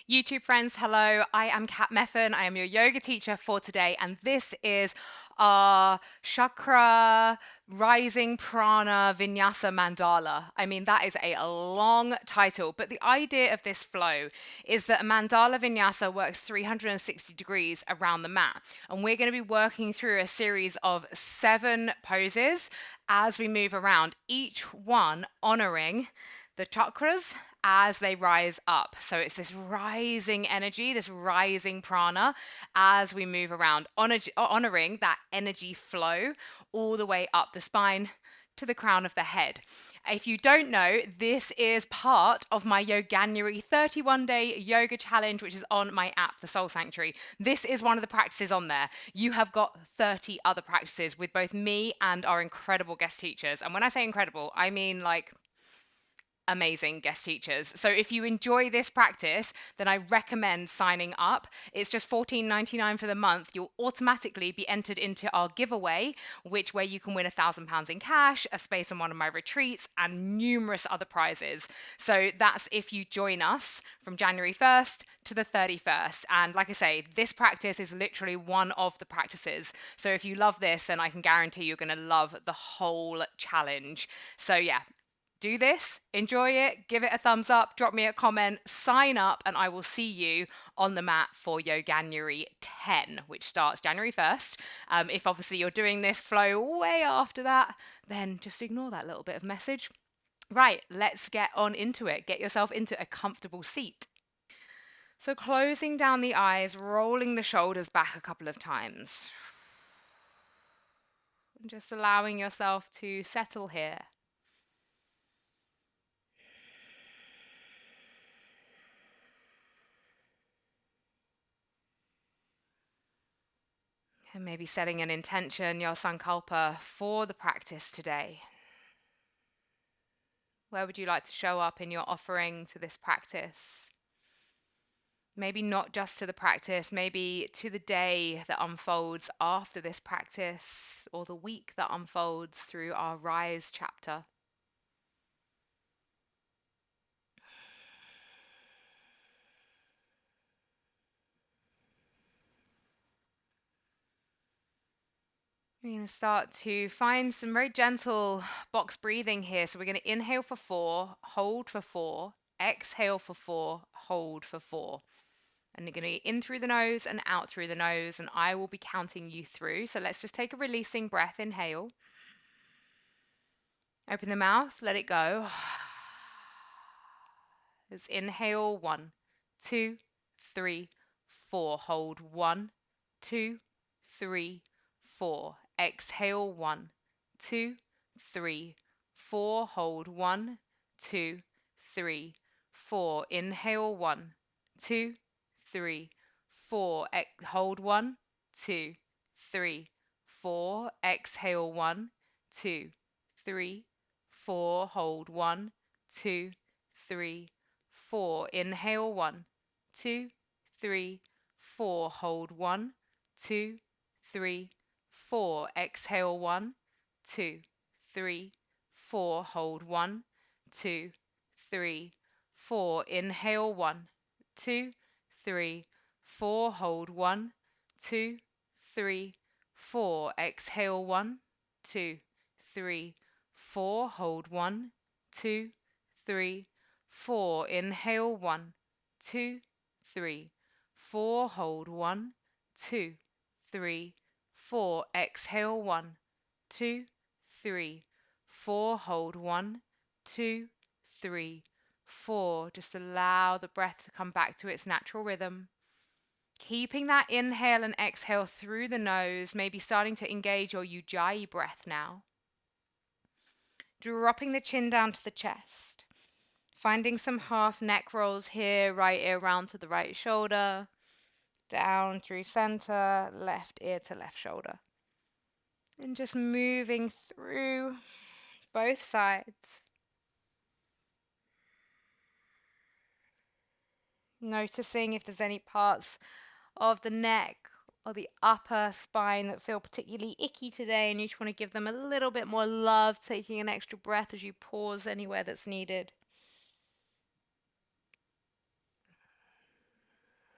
YouTube friends, hello. I am Kat Meffan. I am your yoga teacher for today, and this is our chakra rising prana vinyasa mandala. I mean, that is a long title, but the idea of this flow is that a mandala vinyasa works 360 degrees around the mat, and we're going to be working through a series of 7 poses as we move around, each one honoring the chakras as they rise up. So it's this rising energy, this rising prana as we move around, honoring that energy flow all the way up the spine to the crown of the head. If you don't know, this is part of my Yoganuary 31-day yoga challenge, which is on my app, The Soul Sanctuary. This is one of the practices on there. You have got 30 other practices with both me and our incredible guest teachers. And when I say incredible, I mean like amazing guest teachers. So if you enjoy this practice, then I recommend signing up. It's just $14.99 for the month. You'll automatically be entered into our giveaway, where you can win £1,000 in cash, a space on one of my retreats, and numerous other prizes. So that's if you join us from January 1st to the 31st. And like I say, this practice is literally one of the practices. So if you love this, then I can guarantee you're going to love the whole challenge. So yeah, do this, enjoy it, give it a thumbs up, drop me a comment, sign up, and I will see you on the mat for Yoganuary 10, which starts January 1st. If obviously you're doing this flow way after that, then just ignore that little bit of message. Right, let's get on into it. Get yourself into a comfortable seat. So closing down the eyes, rolling the shoulders back a couple of times. Just allowing yourself to settle here. And maybe setting an intention, your sankalpa, for the practice today. Where would you like to show up in your offering to this practice? Maybe not just to the practice, maybe to the day that unfolds after this practice, or the week that unfolds through our Rise chapter. We're going to start to find some very gentle box breathing here. So we're going to inhale for 4, hold for 4, exhale for 4, hold for 4. And you're going to in through the nose and out through the nose, and I will be counting you through. So let's just take a releasing breath. Inhale. Open the mouth, let it go. Let's inhale. 1, 2, 3, 4. Hold. 1, 2, 3, 4. Exhale. 1, 2, 3, 4. Hold. 1, 2, 3, 4. Inhale. 1, 2, 3, 4. Hold. 1, 2, 3, 4. Exhale. 1, 2, 3, 4. Hold. 1, 2, 3, 4. Inhale. 1, 2, 3, 4. Hold. 1, 2, 3, 4. Exhale. 1, 2, 3, 4. Hold. 1, 2, 3, 4. Inhale. 1, 2, 3, 4. Hold. 1, 2, 3, 4. Exhale. 1, 2, 3, 4. Hold. 1, 2, 3, 4. Inhale. 1, 2, 3, 4. Hold. 1, 2, 3, 4. Exhale. 1, 2, 3, 4. Hold. 1, 2, 3, 4. Just allow the breath to come back to its natural rhythm. Keeping that inhale and exhale through the nose, maybe starting to engage your Ujjayi breath now. Dropping the chin down to the chest. Finding some half neck rolls here, right ear round to the right shoulder. Down through center, left ear to left shoulder. And just moving through both sides. Noticing if there's any parts of the neck or the upper spine that feel particularly icky today, and you just want to give them a little bit more love, taking an extra breath as you pause anywhere that's needed.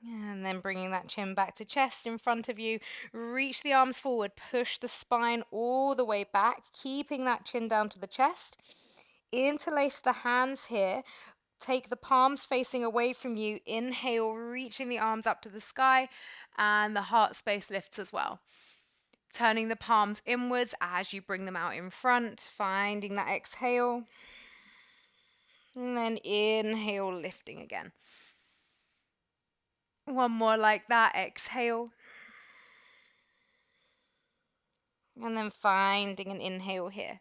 And then bringing that chin back to chest in front of you. Reach the arms forward, push the spine all the way back, keeping that chin down to the chest. Interlace the hands here. Take the palms facing away from you. Inhale, reaching the arms up to the sky, and the heart space lifts as well. Turning the palms inwards as you bring them out in front, finding that exhale. And then inhale, lifting again. One more like that, exhale. And then finding an inhale here.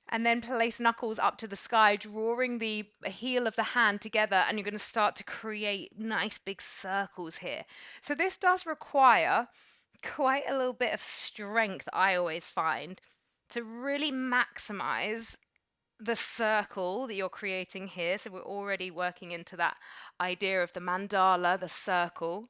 And then place knuckles up to the sky, drawing the heel of the hand together, and you're going to start to create nice big circles here. So this does require quite a little bit of strength, I always find, to really maximize the circle that you're creating here. So we're already working into that idea of the mandala, the circle.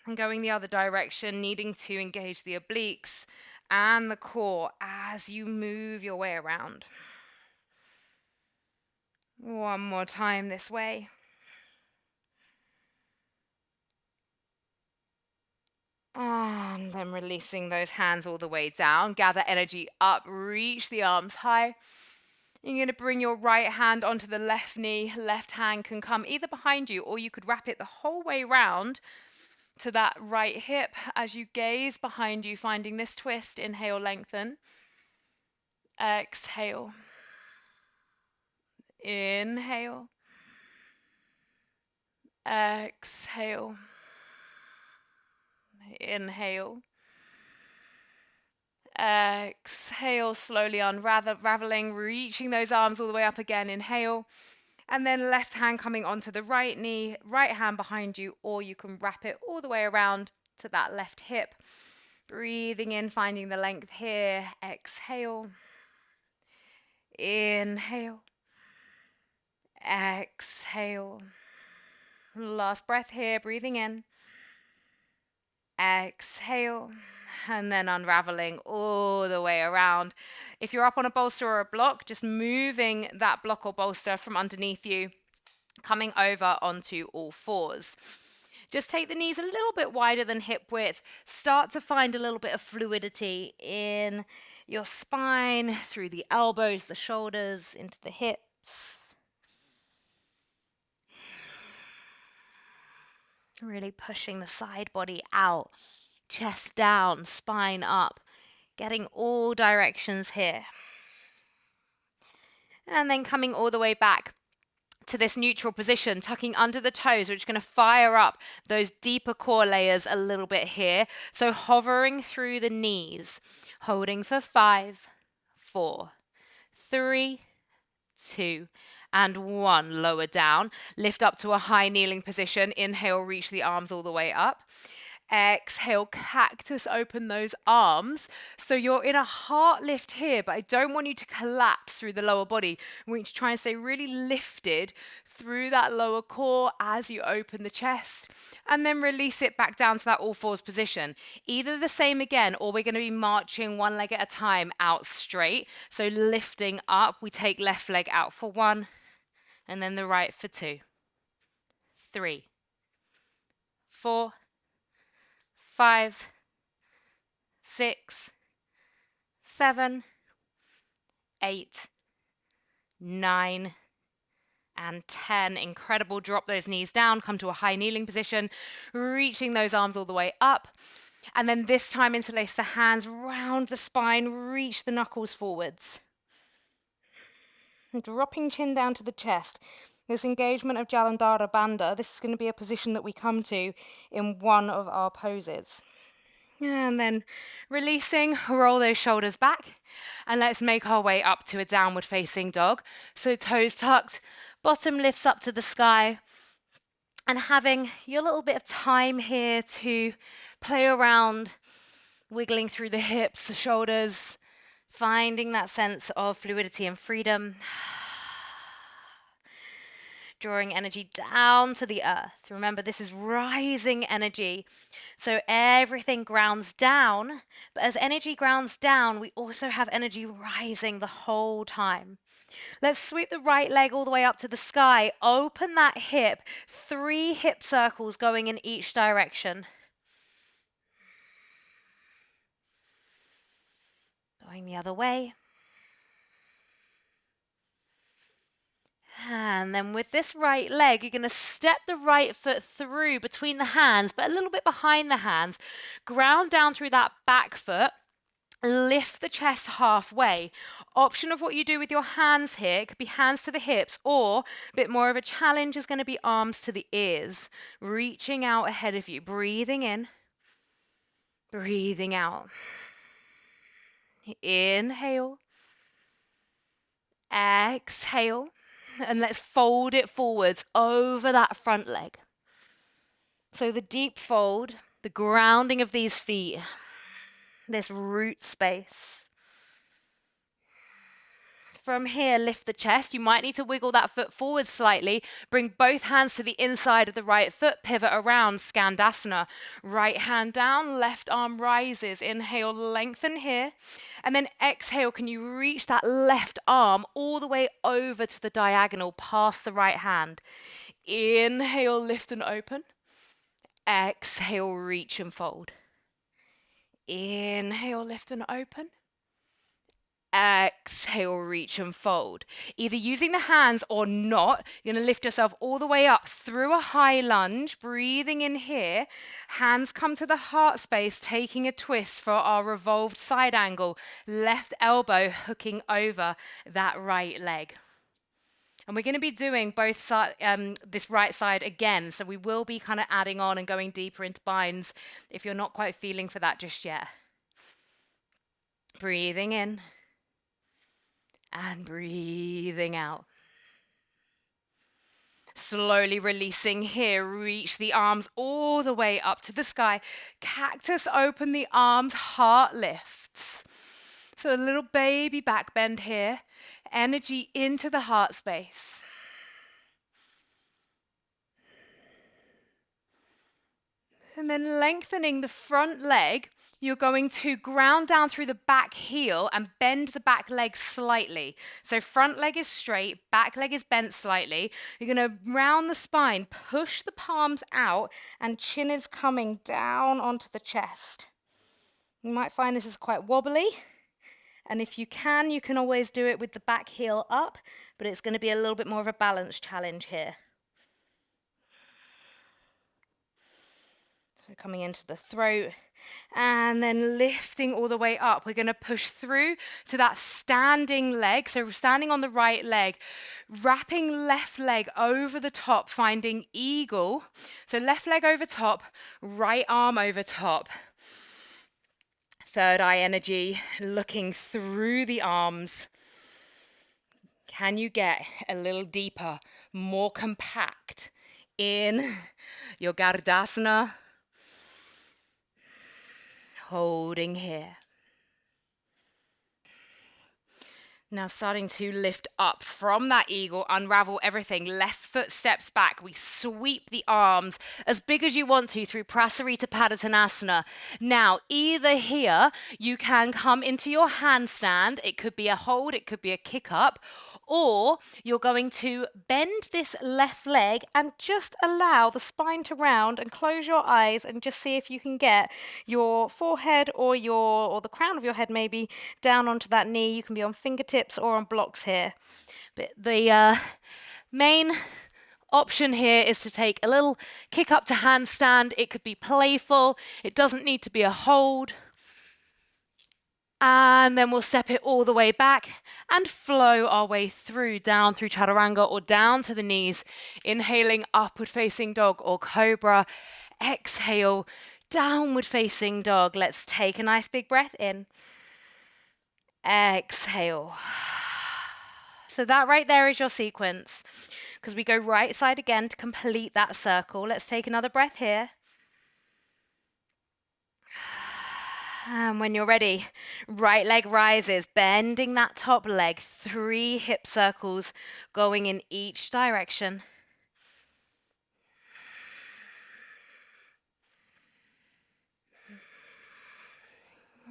And going the other direction, needing to engage the obliques and the core as you move your way around. One more time this way. And then releasing those hands all the way down. Gather energy up, reach the arms high. You're going to bring your right hand onto the left knee. Left hand can come either behind you, or you could wrap it the whole way round to that right hip as you gaze behind you, finding this twist. Inhale, lengthen. Exhale. Inhale. Exhale. Inhale. Exhale, slowly unraveling, reaching those arms all the way up again. Inhale. And then left hand coming onto the right knee, right hand behind you, or you can wrap it all the way around to that left hip. Breathing in, finding the length here. Exhale. Inhale. Exhale. Last breath here, breathing in. Exhale. And then unraveling all the way around. If you're up on a bolster or a block, just moving that block or bolster from underneath you, coming over onto all fours. Just take the knees a little bit wider than hip width. Start to find a little bit of fluidity in your spine, through the elbows, the shoulders, into the hips. Really pushing the side body out, chest down, spine up, getting all directions here. And then coming all the way back to this neutral position, tucking under the toes, which is going to fire up those deeper core layers a little bit here. So hovering through the knees, holding for 5, 4, 3, 2, and 1. Lower down, lift up to a high kneeling position. Inhale, reach the arms all the way up. Exhale, cactus, open those arms. So you're in a heart lift here, but I don't want you to collapse through the lower body. I want you to try and stay really lifted through that lower core as you open the chest, and then release it back down to that all fours position. Either the same again, or we're going to be marching one leg at a time out straight. So lifting up, we take left leg out for 1, and then the right for 2, 3, 4, 5, 6, 7, 8, 9, and 10. Incredible. Drop those knees down, come to a high kneeling position, reaching those arms all the way up. And then this time interlace the hands round the spine, reach the knuckles forwards. And dropping chin down to the chest. This engagement of Jalandhara Bandha, this is going to be a position that we come to in one of our poses. And then releasing, roll those shoulders back, and let's make our way up to a downward facing dog. So toes tucked, bottom lifts up to the sky, and having your little bit of time here to play around, wiggling through the hips, the shoulders, finding that sense of fluidity and freedom. drawing energy down to the earth. Remember, this is rising energy. So everything grounds down, but as energy grounds down, we also have energy rising the whole time. Let's sweep the right leg all the way up to the sky. Open that hip, 3 hip circles going in each direction. Going the other way. And then with this right leg, you're going to step the right foot through between the hands, but a little bit behind the hands. Ground down through that back foot. Lift the chest halfway. Option of what you do with your hands here. It could be hands to the hips, or a bit more of a challenge is going to be arms to the ears. Reaching out ahead of you. Breathing in. Breathing out. Inhale. Exhale. And let's fold it forwards over that front leg. So the deep fold, the grounding of these feet, this root space. From here, lift the chest. You might need to wiggle that foot forward slightly. Bring both hands to the inside of the right foot. Pivot around, Skandasana. Right hand down, left arm rises. Inhale, lengthen here. And then exhale, can you reach that left arm all the way over to the diagonal, past the right hand. Inhale, lift and open. Exhale, reach and fold. Inhale, lift and open. Exhale, reach and fold. Either using the hands or not, you're going to lift yourself all the way up through a high lunge, breathing in here. Hands come to the heart space, taking a twist for our revolved side angle. Left elbow hooking over that right leg. And we're going to be doing both this right side again. So we will be kind of adding on and going deeper into binds if you're not quite feeling for that just yet. Breathing in. And breathing out. Slowly releasing here, reach the arms all the way up to the sky. Cactus, open the arms, heart lifts. So a little baby back bend here. Energy into the heart space. And then lengthening the front leg, you're going to ground down through the back heel and bend the back leg slightly. So front leg is straight, back leg is bent slightly. You're going to round the spine, push the palms out, and chin is coming down onto the chest. You might find this is quite wobbly. And if you can always do it with the back heel up, but it's going to be a little bit more of a balance challenge here. So coming into the throat and then lifting all the way up. We're going to push through to that standing leg. So we're standing on the right leg, wrapping left leg over the top, finding eagle. So left leg over top, right arm over top. Third eye energy, looking through the arms. Can you get a little deeper, more compact in your Gardasana? Holding here. Now starting to lift up from that eagle, unravel everything. Left foot steps back. We sweep the arms as big as you want to through Prasarita Padottanasana. Now, either here, you can come into your handstand. It could be a hold, it could be a kick up, or you're going to bend this left leg and just allow the spine to round and close your eyes and just see if you can get your forehead or the crown of your head maybe down onto that knee. You can be on fingertips or on blocks here. But the main option here is to take a little kick up to handstand. It could be playful. It doesn't need to be a hold. And then we'll step it all the way back and flow our way through, down through Chaturanga or down to the knees. Inhaling upward facing dog or cobra. Exhale, downward facing dog. Let's take a nice big breath in. Exhale. So that right there is your sequence, because we go right side again to complete that circle. Let's take another breath here. And when you're ready, right leg rises, bending that top leg, 3 hip circles going in each direction.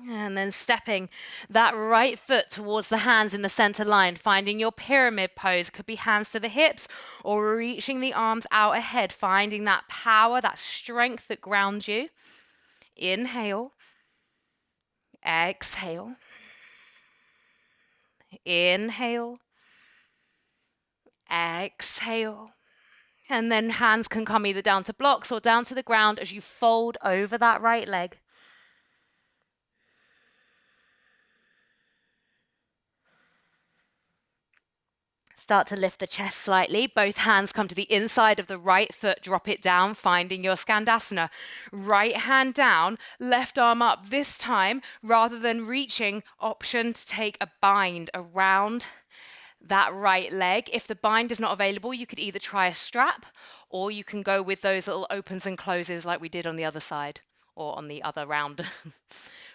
And then stepping that right foot towards the hands in the center line, finding your pyramid pose. Could be hands to the hips or reaching the arms out ahead, finding that power, that strength that grounds you. Inhale. Exhale. Inhale. Exhale. And then hands can come either down to blocks or down to the ground as you fold over that right leg. Start to lift the chest slightly. Both hands come to the inside of the right foot. Drop it down, finding your Skandasana. Right hand down, left arm up. This time, rather than reaching, option to take a bind around that right leg. If the bind is not available, you could either try a strap or you can go with those little opens and closes like we did on the other side or on the other round.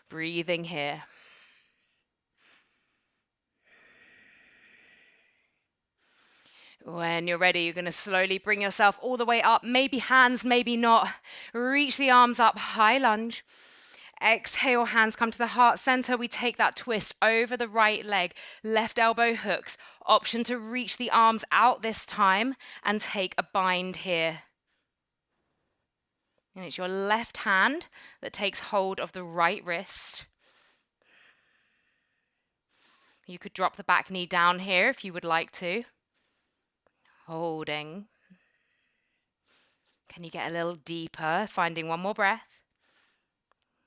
Breathing here. When you're ready, you're going to slowly bring yourself all the way up, maybe hands, maybe not. Reach the arms up, high lunge. Exhale, hands come to the heart center. We take that twist over the right leg, left elbow hooks. Option to reach the arms out this time and take a bind here. And it's your left hand that takes hold of the right wrist. You could drop the back knee down here if you would like to. Holding. Can you get a little deeper? Finding one more breath.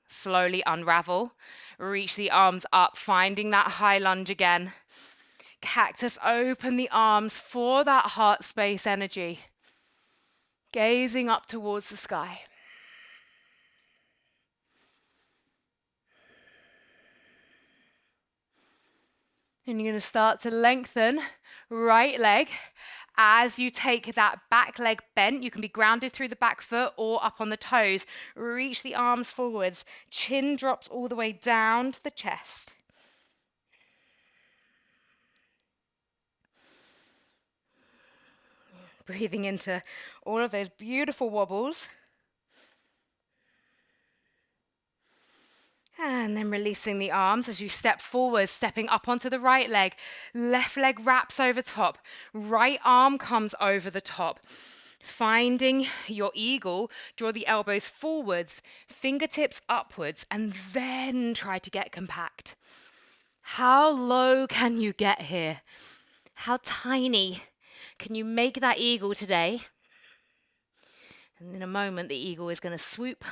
Slowly unravel. Reach the arms up, finding that high lunge again. Cactus, open the arms for that heart space energy. Gazing up towards the sky. And you're going to start to lengthen right leg. As you take that back leg bent, you can be grounded through the back foot or up on the toes. Reach the arms forwards. Chin drops all the way down to the chest. Breathing into all of those beautiful wobbles. And then releasing the arms as you step forward, stepping up onto the right leg. Left leg wraps over top. Right arm comes over the top. Finding your eagle, draw the elbows forwards, fingertips upwards, and then try to get compact. How low can you get here? How tiny can you make that eagle today? And in a moment, the eagle is going to swoop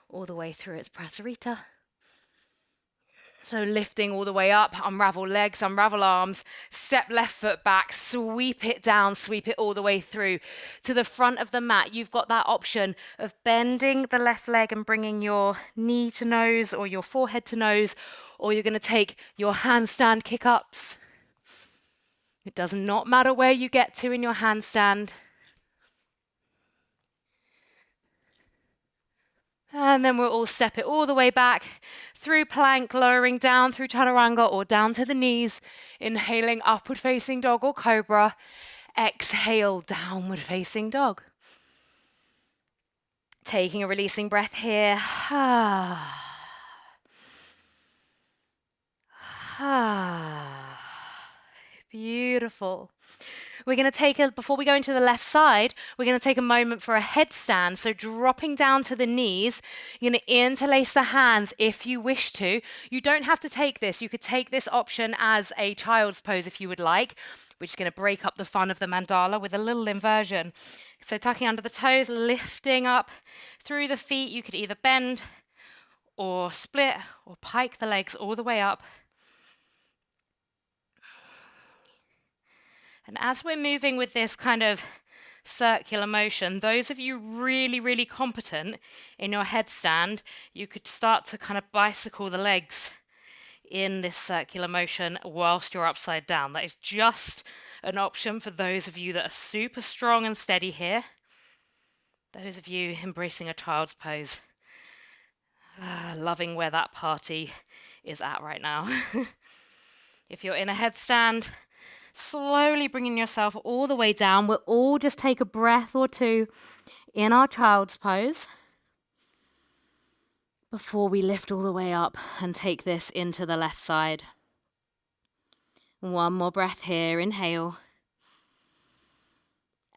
all the way through its prasarita. So lifting all the way up, unravel legs, unravel arms, step left foot back, sweep it down, sweep it all the way through to the front of the mat. You've got that option of bending the left leg and bringing your knee to nose or your forehead to nose, or you're going to take your handstand kick-ups. It does not matter where you get to in your handstand. And then we'll all step it all the way back through plank, lowering down through chaturanga or down to the knees. Inhaling upward facing dog or cobra. Exhale, downward facing dog. Taking a releasing breath here. Beautiful. We're going to take before we go into the left side, we're going to take a moment for a headstand. So dropping down to the knees, you're going to interlace the hands if you wish to. You don't have to take this. You could take this option as a child's pose if you would like, which is going to break up the fun of the mandala with a little inversion. So tucking under the toes, lifting up through the feet. You could either bend or split or pike the legs all the way up. And as we're moving with this kind of circular motion, those of you really, really competent in your headstand, you could start to kind of bicycle the legs in this circular motion whilst you're upside down. That is just an option for those of you that are super strong and steady here. Those of you embracing a child's pose. Loving where that party is at right now. If you're in a headstand, slowly bringing yourself all the way down. We'll all just take a breath or two in our child's pose. before we lift all the way up and take this into the left side. One more breath here. Inhale.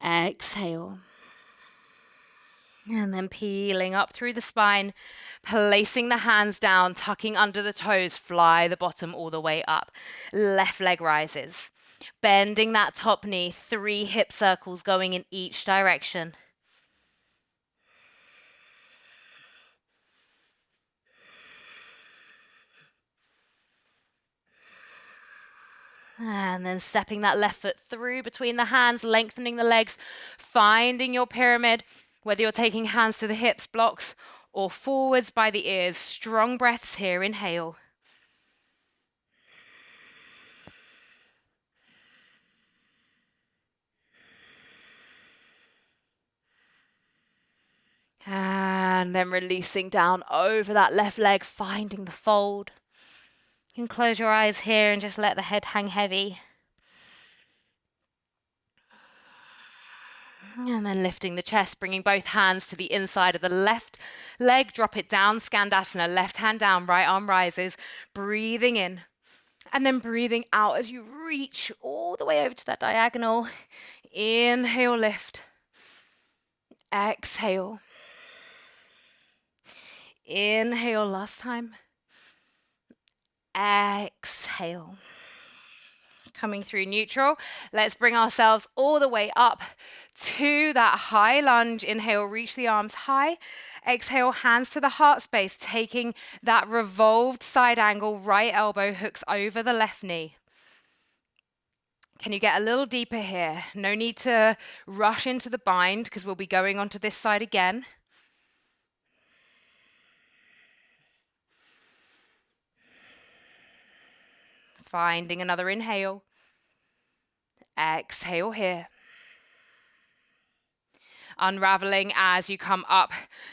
Exhale. And then peeling up through the spine, placing the hands down, tucking under the toes, fly the bottom all the way up. Left leg rises. Bending that top knee, 3 hip circles going in each direction. And then stepping that left foot through between the hands, lengthening the legs, finding your pyramid, whether you're taking hands to the hips, blocks, or forwards by the ears. Strong breaths here. Inhale. And then releasing down over that left leg, finding the fold. You can close your eyes here and just let the head hang heavy. And then lifting the chest, bringing both hands to the inside of the left leg. Drop it down, Skandasana. Left hand down, right arm rises. Breathing in. And then breathing out as you reach all the way over to that diagonal. Inhale, lift. Exhale. Inhale, last time. Exhale. Coming through neutral. Let's bring ourselves all the way up to that high lunge. Inhale, reach the arms high. Exhale, hands to the heart space, taking that revolved side angle. Right elbow hooks over the left knee. Can you get a little deeper here? No need to rush into the bind because we'll be going onto this side again. Finding another inhale. Exhale here. Unraveling as you come up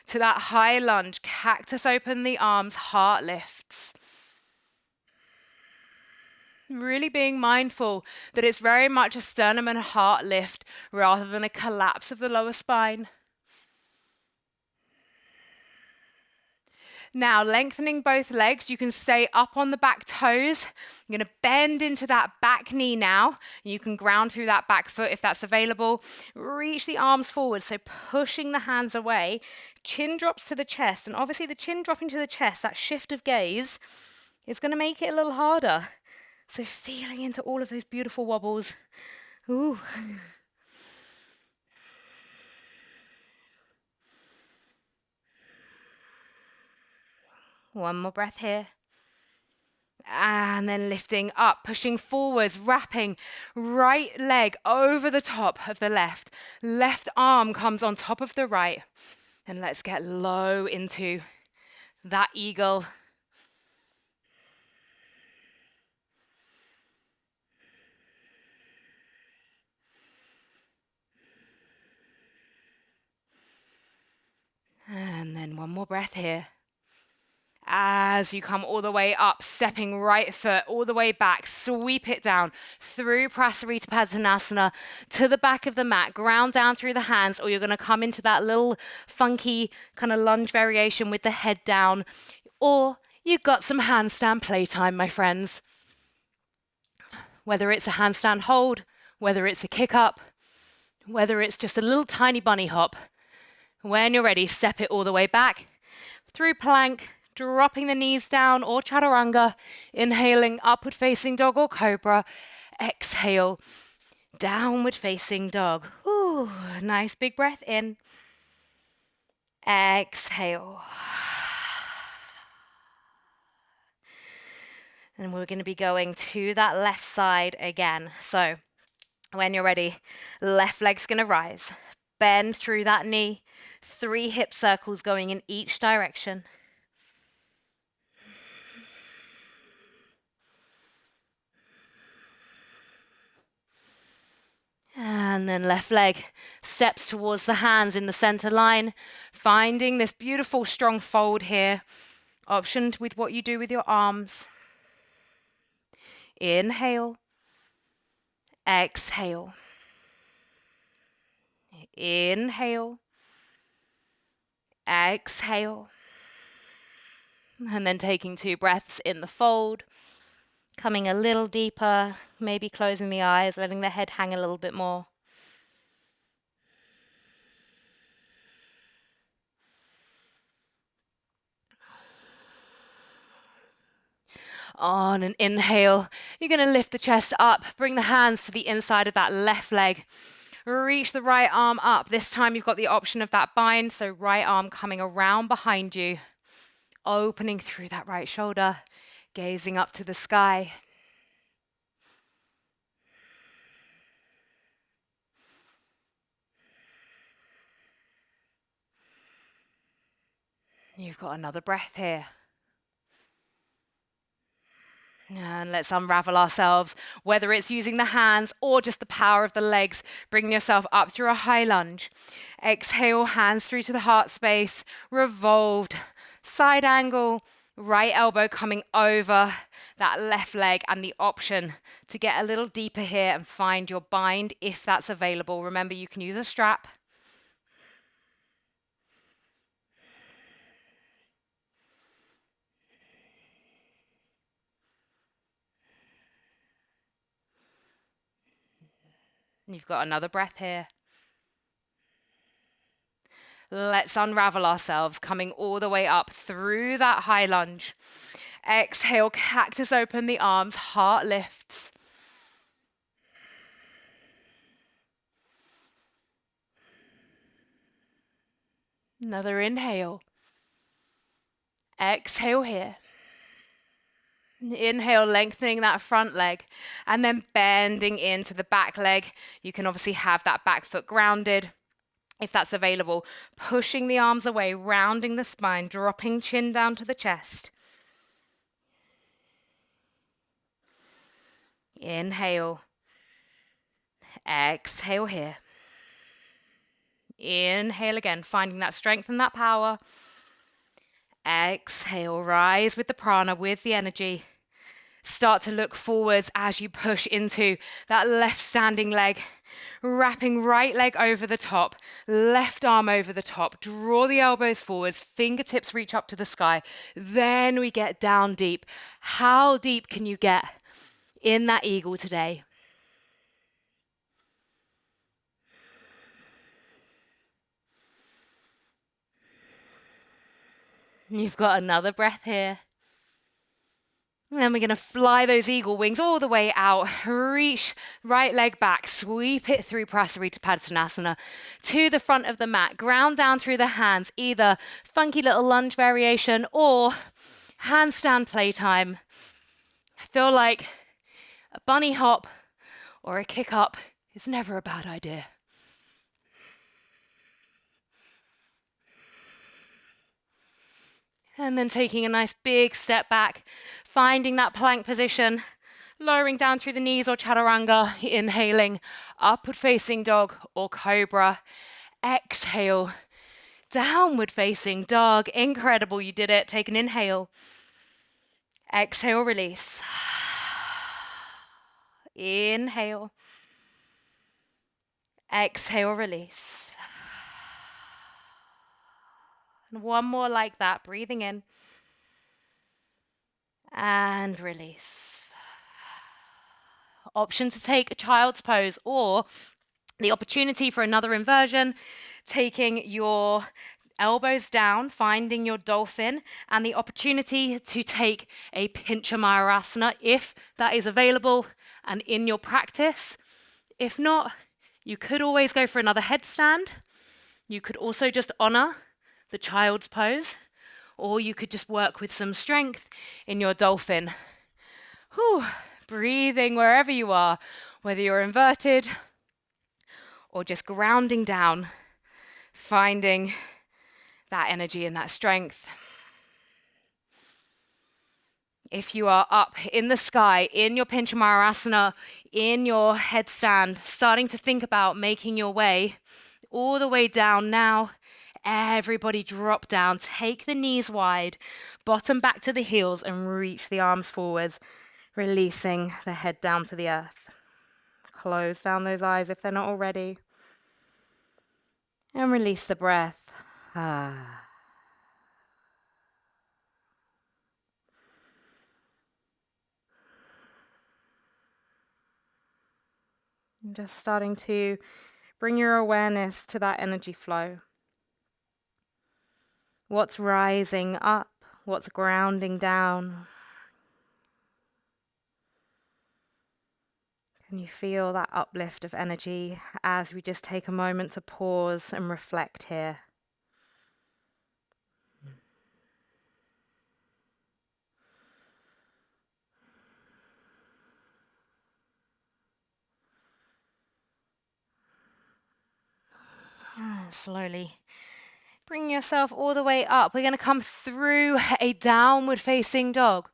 to that high lunge. Cactus open the arms, heart lifts. Really being mindful that it's very much a sternum and heart lift rather than a collapse of the lower spine. Now, lengthening both legs, you can stay up on the back toes. You're going to bend into that back knee now. You can ground through that back foot if that's available. Reach the arms forward, so pushing the hands away. Chin drops to the chest, and obviously the chin dropping to the chest, that shift of gaze, is going to make it a little harder. So feeling into all of those beautiful wobbles. Ooh. One more breath here. And then lifting up, pushing forwards, wrapping right leg over the top of the left. Left arm comes on top of the right. And let's get low into that eagle. And then one more breath here. As you come all the way up, stepping right foot all the way back, sweep it down through Prasarita Padasana to the back of the mat, ground down through the hands, or you're going to come into that little funky kind of lunge variation with the head down, or you've got some handstand playtime, my friends. Whether it's a handstand hold, whether it's a kick up, whether it's just a little tiny bunny hop, when you're ready, step it all the way back through plank, dropping the knees down or chaturanga, inhaling upward facing dog or cobra, exhale, downward facing dog. Ooh, nice big breath in. Exhale. And we're going to be going to that left side again. So when you're ready, left leg's going to rise. Bend through that knee, 3 hip circles going in each direction. And then left leg steps towards the hands in the center line, finding this beautiful strong fold here. Option with what you do with your arms. Inhale. Exhale. Inhale. Exhale. And then taking 2 breaths in the fold, coming a little deeper, maybe closing the eyes, letting the head hang a little bit more. On an inhale, you're going to lift the chest up, bring the hands to the inside of that left leg. Reach the right arm up. This time you've got the option of that bind, so right arm coming around behind you, opening through that right shoulder, gazing up to the sky. You've got another breath here. And let's unravel ourselves, whether it's using the hands or just the power of the legs. Bring yourself up through a high lunge. Exhale, hands through to the heart space, revolved, side angle, right elbow coming over that left leg, and the option to get a little deeper here and find your bind if that's available. Remember, you can use a strap. You've got another breath here. Let's unravel ourselves, coming all the way up through that high lunge. Exhale, cactus open the arms, heart lifts. Another inhale. Exhale here. Inhale, lengthening that front leg, and then bending into the back leg. You can obviously have that back foot grounded if that's available. Pushing the arms away, rounding the spine, dropping chin down to the chest. Inhale. Exhale here. Inhale again, finding that strength and that power. Exhale, rise with the prana, with the energy. Start to look forwards as you push into that left standing leg, wrapping right leg over the top, left arm over the top. Draw the elbows forwards, fingertips reach up to the sky. Then we get down deep. How deep can you get in that eagle today? You've got another breath here. And then we're going to fly those eagle wings all the way out. Reach right leg back. Sweep it through Prasarita Padasana to the front of the mat. Ground down through the hands. Either funky little lunge variation or handstand playtime. I feel like a bunny hop or a kick up is never a bad idea. And then taking a nice big step back, finding that plank position, lowering down through the knees or chaturanga, inhaling, upward facing dog or cobra. Exhale, downward facing dog. Incredible, you did it. Take an inhale. Exhale, release. Inhale. Exhale, release. And one more like that, breathing in and release. Option to take a child's pose or the opportunity for another inversion, taking your elbows down, finding your dolphin, and the opportunity to take a Pinchamayurasana if that is available and in your practice. If not, you could always go for another headstand. You could also just honor the child's pose, or you could just work with some strength in your dolphin. Whew. Breathing wherever you are, whether you're inverted or just grounding down, finding that energy and that strength. If you are up in the sky, in your Pinchamayurasana, in your headstand, starting to think about making your way all the way down now, everybody drop down, take the knees wide, bottom back to the heels, and reach the arms forwards, releasing the head down to the earth. Close down those eyes if they're not already. And release the breath. And just starting to bring your awareness to that energy flow. What's rising up? What's grounding down? Can you feel that uplift of energy as we just take a moment to pause and reflect here? Slowly bring yourself all the way up. We're going to come through a downward facing dog.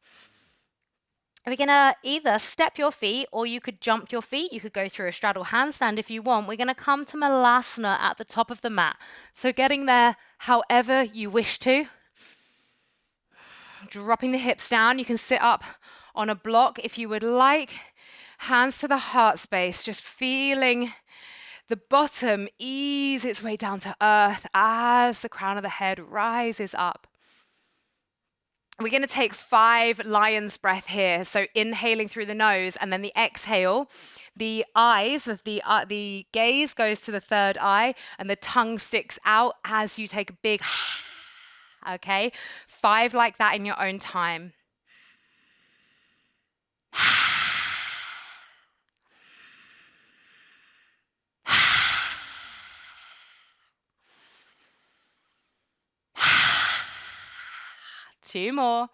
We're going to either step your feet or you could jump your feet. You could go through a straddle handstand if you want. We're going to come to Malasana at the top of the mat. So getting there however you wish to. Dropping the hips down. You can sit up on a block if you would like. Hands to the heart space, just feeling the bottom ease its way down to earth as the crown of the head rises up. We're going to take 5 lion's breath here. So inhaling through the nose and then the exhale. The eyes, the gaze goes to the third eye and the tongue sticks out as you take a big okay? 5 like that in your own time. 2 more.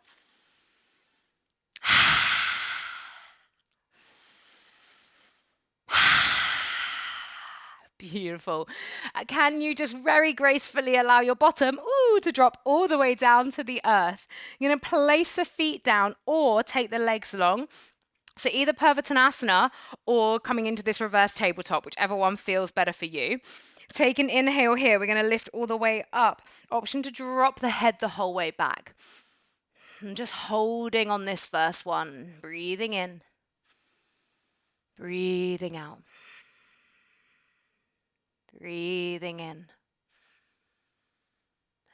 Beautiful. Can you just very gracefully allow your bottom to drop all the way down to the earth? You're going to place the feet down or take the legs long. So either Purvatanasana or coming into this reverse tabletop, whichever one feels better for you. Take an inhale here. We're going to lift all the way up. Option to drop the head the whole way back. And just holding on this first one. Breathing in. Breathing out. Breathing in.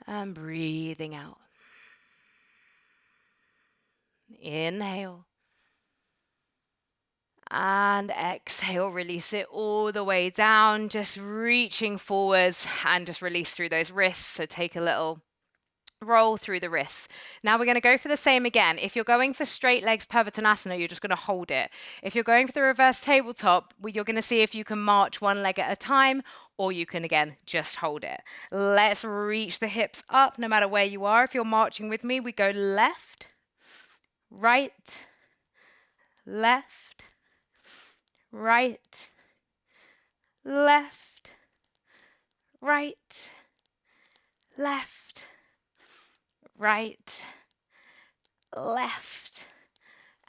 And breathing out. Inhale. And exhale, release it all the way down, just reaching forwards and just release through those wrists. So take a little roll through the wrists. Now we're going to go for the same again. If you're going for straight legs Purvatanasana, you're just going to hold it. If you're going for the reverse tabletop, you're going to see if you can march one leg at a time, or you can, again, just hold it. Let's reach the hips up, no matter where you are. If you're marching with me, we go left, right, left, right, left, right, left, right, left,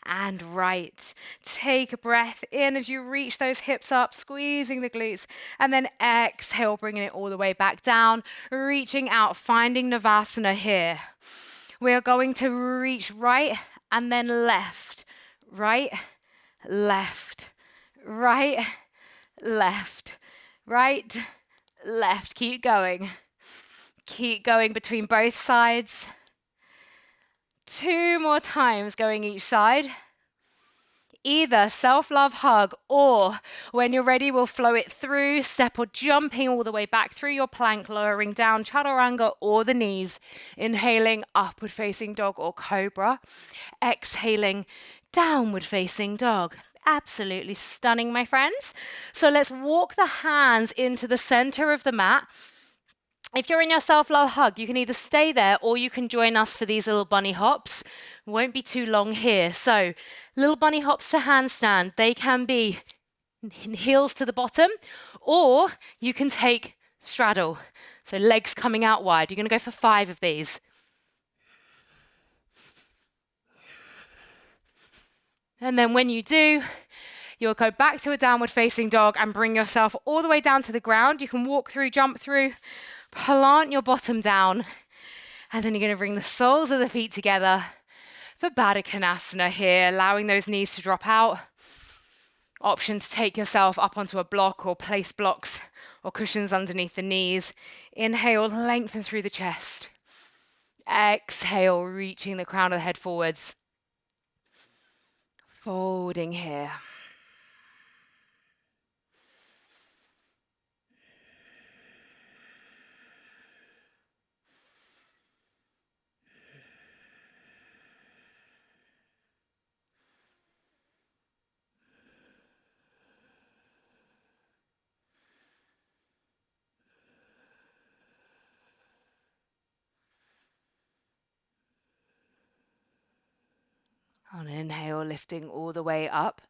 and right. Take a breath in as you reach those hips up, squeezing the glutes, and then exhale, bringing it all the way back down, reaching out, finding Navasana here. We are going to reach right and then left, right, left, right, left, right, left. Keep going. Keep going between both sides. 2 more times going each side. Either self-love hug or when you're ready, we'll flow it through, step or jumping all the way back through your plank, lowering down chaturanga or the knees. Inhaling, upward facing dog or cobra. Exhaling, downward facing dog. Absolutely stunning, my friends. So let's walk the hands into the center of the mat. If you're in your self-love hug, you can either stay there or you can join us for these little bunny hops. Won't be too long here. So little bunny hops to handstand. They can be heels to the bottom, or you can take straddle. So legs coming out wide. You're going to go for 5 of these. And then when you do, you'll go back to a downward facing dog and bring yourself all the way down to the ground. You can walk through, jump through, plant your bottom down. And then you're going to bring the soles of the feet together for Baddha Konasana here, allowing those knees to drop out. Option to take yourself up onto a block or place blocks or cushions underneath the knees. Inhale, lengthen through the chest. Exhale, reaching the crown of the head forwards. Folding here. On an inhale, lifting all the way up.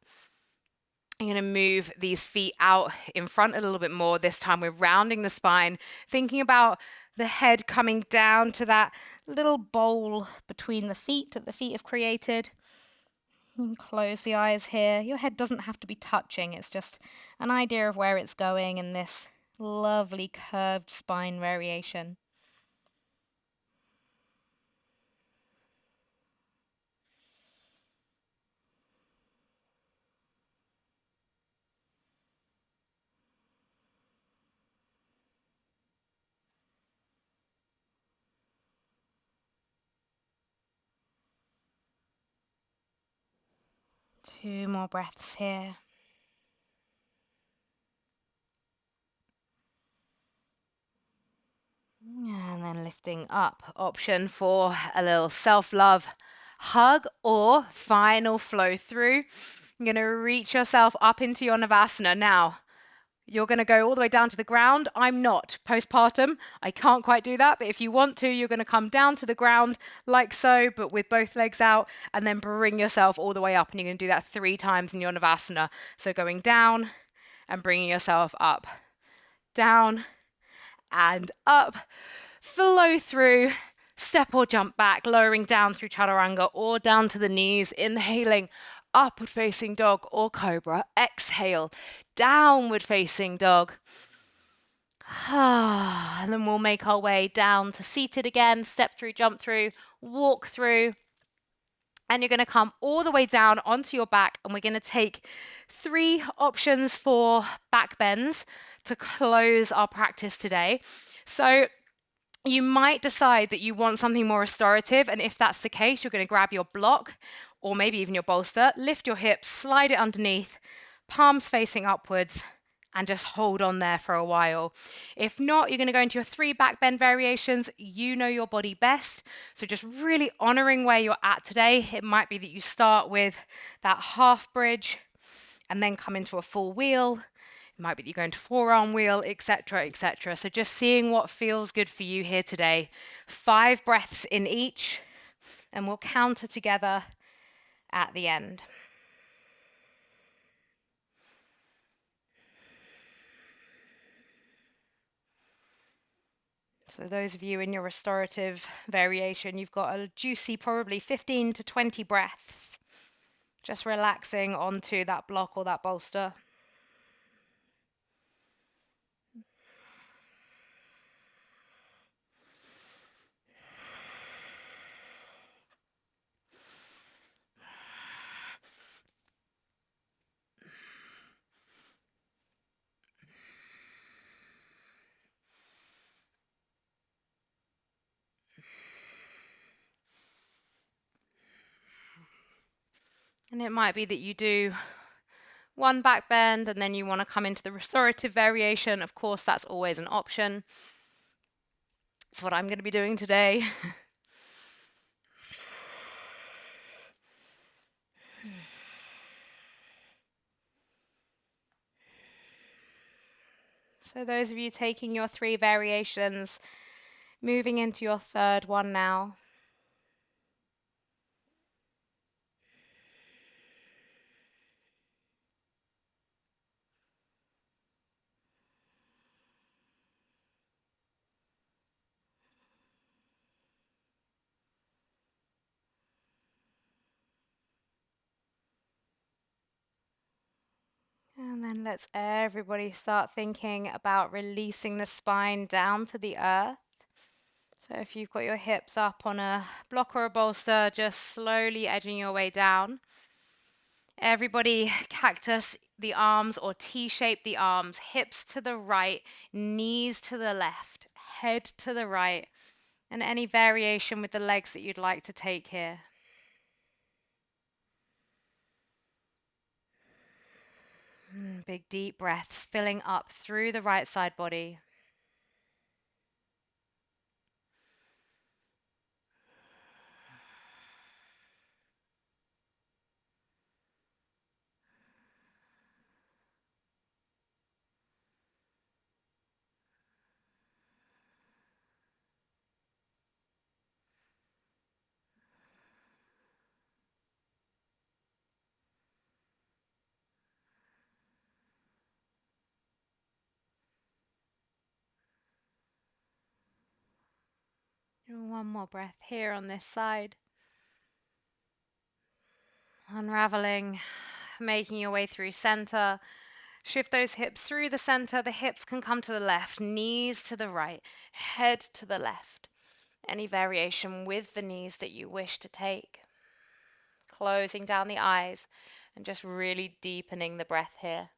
I'm going to move these feet out in front a little bit more. This time we're rounding the spine, thinking about the head coming down to that little bowl between the feet that the feet have created. And close the eyes here. Your head doesn't have to be touching. It's just an idea of where it's going in this lovely curved spine variation. Two more breaths here. And then lifting up. Option for a little self-love hug or final flow through. You're going to reach yourself up into your Navasana. Now, you're going to go all the way down to the ground. I'm not postpartum. I can't quite do that. But if you want to, you're going to come down to the ground like so, but with both legs out, and then bring yourself all the way up. And you're going to do that 3 times in your Navasana. So going down and bringing yourself up, down and up. Flow through, step or jump back, lowering down through chaturanga or down to the knees, inhaling upward facing dog or cobra, exhale, downward facing dog. And then we'll make our way down to seated again, step through, jump through, walk through. And you're going to come all the way down onto your back, and we're going to take 3 options for back bends to close our practice today. So you might decide that you want something more restorative, and if that's the case, you're going to grab your block or maybe even your bolster, lift your hips, slide it underneath, palms facing upwards, and just hold on there for a while. If not, you're going to go into your 3 back bend variations. You know your body best, so just really honoring where you're at today. It might be that you start with that half bridge and then come into a full wheel. It might be that you go into forearm wheel, etc., etc. So just seeing what feels good for you here today. 5 breaths in each, and we'll counter together at the end. So those of you in your restorative variation, you've got a juicy probably 15 to 20 breaths. Just relaxing onto that block or that bolster. And it might be that you do 1 back bend and then you want to come into the restorative variation. Of course, that's always an option. It's what I'm going to be doing today. So those of you taking your 3 variations, moving into your 3rd one now. And then let's everybody start thinking about releasing the spine down to the earth. So if you've got your hips up on a block or a bolster, just slowly edging your way down. Everybody cactus the arms or T-shape the arms, hips to the right, knees to the left, head to the right, and any variation with the legs that you'd like to take here. Big deep breaths filling up through the right side body. One more breath here on this side. Unraveling, making your way through center. Shift those hips through the center. The hips can come to the left, knees to the right, head to the left. Any variation with the knees that you wish to take. Closing down the eyes and just really deepening the breath here.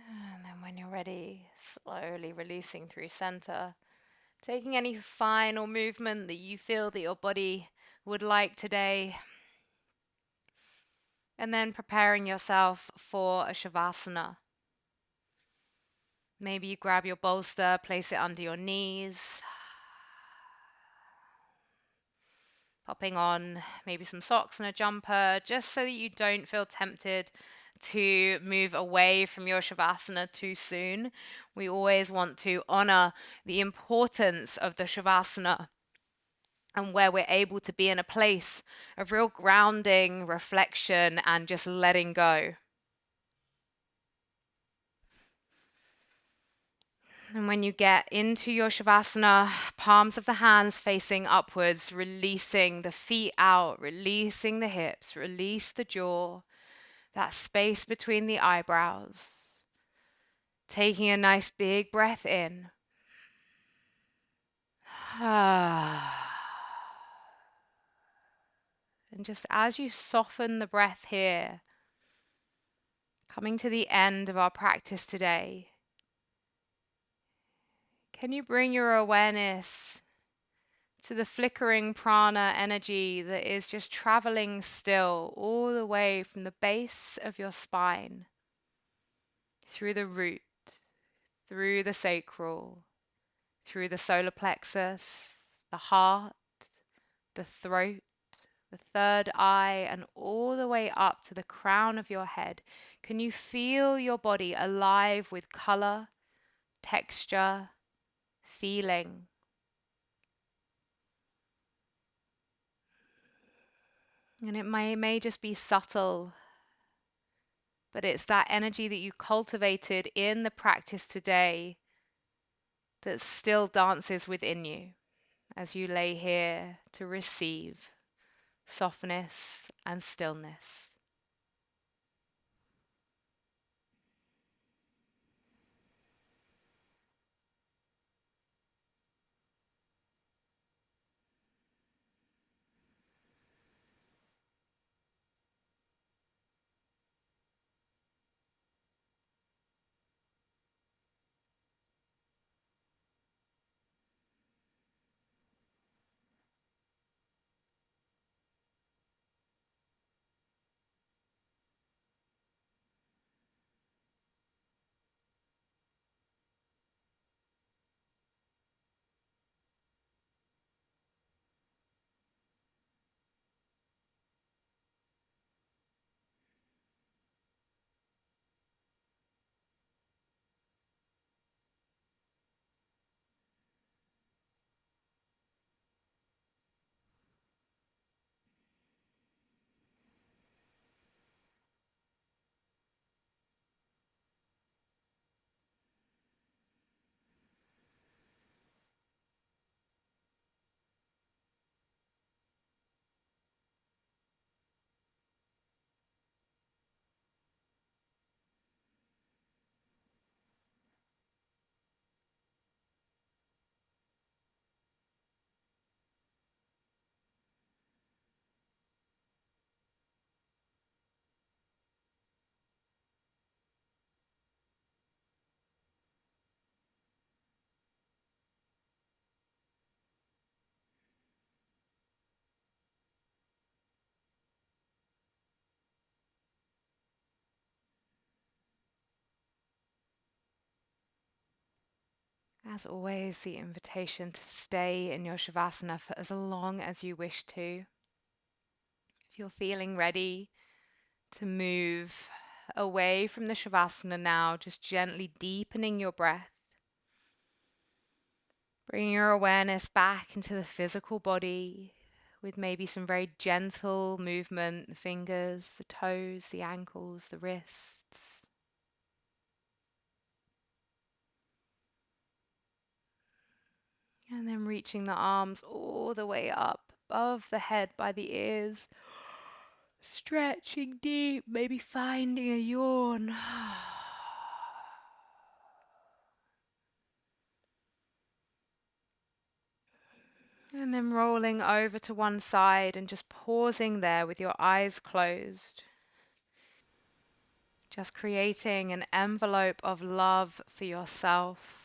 And then when you're ready, slowly releasing through center. Taking any final movement that you feel that your body would like today. And then preparing yourself for a Shavasana. Maybe you grab your bolster, place it under your knees. Popping on maybe some socks and a jumper, just so that you don't feel tempted to move away from your Shavasana too soon. We always want to honor the importance of the Shavasana and where we're able to be in a place of real grounding, reflection, and just letting go. And when you get into your Shavasana, palms of the hands facing upwards, releasing the feet out, releasing the hips, release the jaw, that space between the eyebrows. Taking a nice big breath in. And just as you soften the breath here, coming to the end of our practice today, can you bring your awareness to the flickering prana energy that is just traveling still all the way from the base of your spine, through the root, through the sacral, through the solar plexus, the heart, the throat, the third eye, and all the way up to the crown of your head. Can you feel your body alive with color, texture, feeling? And it may just be subtle, but it's that energy that you cultivated in the practice today that still dances within you as you lay here to receive softness and stillness. As always, the invitation to stay in your Shavasana for as long as you wish to. If you're feeling ready to move away from the Shavasana now, just gently deepening your breath. Bring your awareness back into the physical body with maybe some very gentle movement, the fingers, the toes, the ankles, the wrists. And then reaching the arms all the way up above the head by the ears. Stretching deep, maybe finding a yawn. And then rolling over to one side and just pausing there with your eyes closed. Just creating an envelope of love for yourself.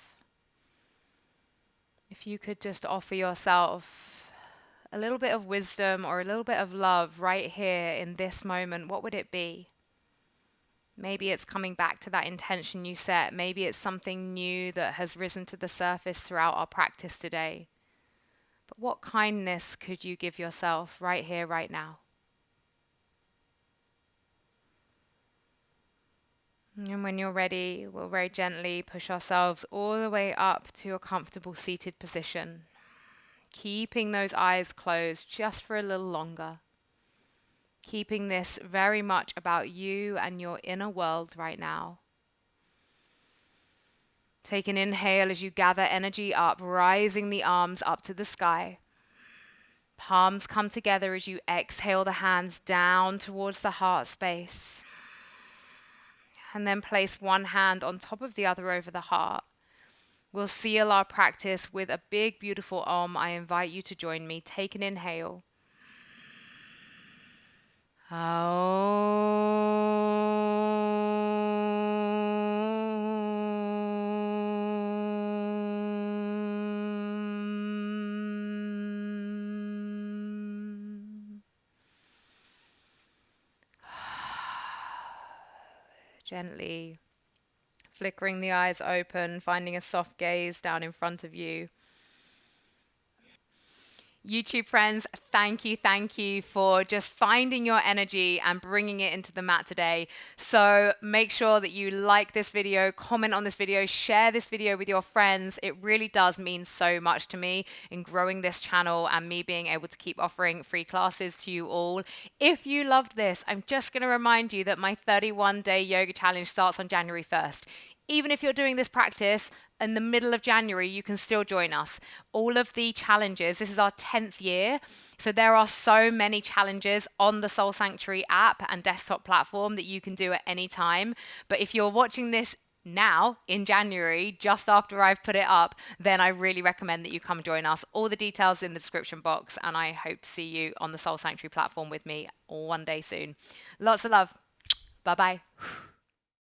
If you could just offer yourself a little bit of wisdom or a little bit of love right here in this moment, what would it be? Maybe it's coming back to that intention you set. Maybe it's something new that has risen to the surface throughout our practice today. But what kindness could you give yourself right here, right now? And when you're ready, we'll very gently push ourselves all the way up to a comfortable seated position, keeping those eyes closed just for a little longer. Keeping this very much about you and your inner world right now. Take an inhale as you gather energy up, rising the arms up to the sky. Palms come together as you exhale the hands down towards the heart space. And then place one hand on top of the other over the heart. We'll seal our practice with a big, beautiful Om. I invite you to join me. Take an inhale. Gently flickering the eyes open, finding a soft gaze down in front of you. YouTube friends, thank you for just finding your energy and bringing it into the mat today. So make sure that you like this video, comment on this video, share this video with your friends. It really does mean so much to me in growing this channel and me being able to keep offering free classes to you all. If you loved this, I'm just going to remind you that my 31-day yoga challenge starts on January 1st. Even if you're doing this practice in the middle of January, you can still join us. All of the challenges, this is our 10th year, so there are so many challenges on the Soul Sanctuary app and desktop platform that you can do at any time. But if you're watching this now in January, just after I've put it up, then I really recommend that you come join us. All the details in the description box, and I hope to see you on the Soul Sanctuary platform with me one day soon. Lots of love. Bye-bye.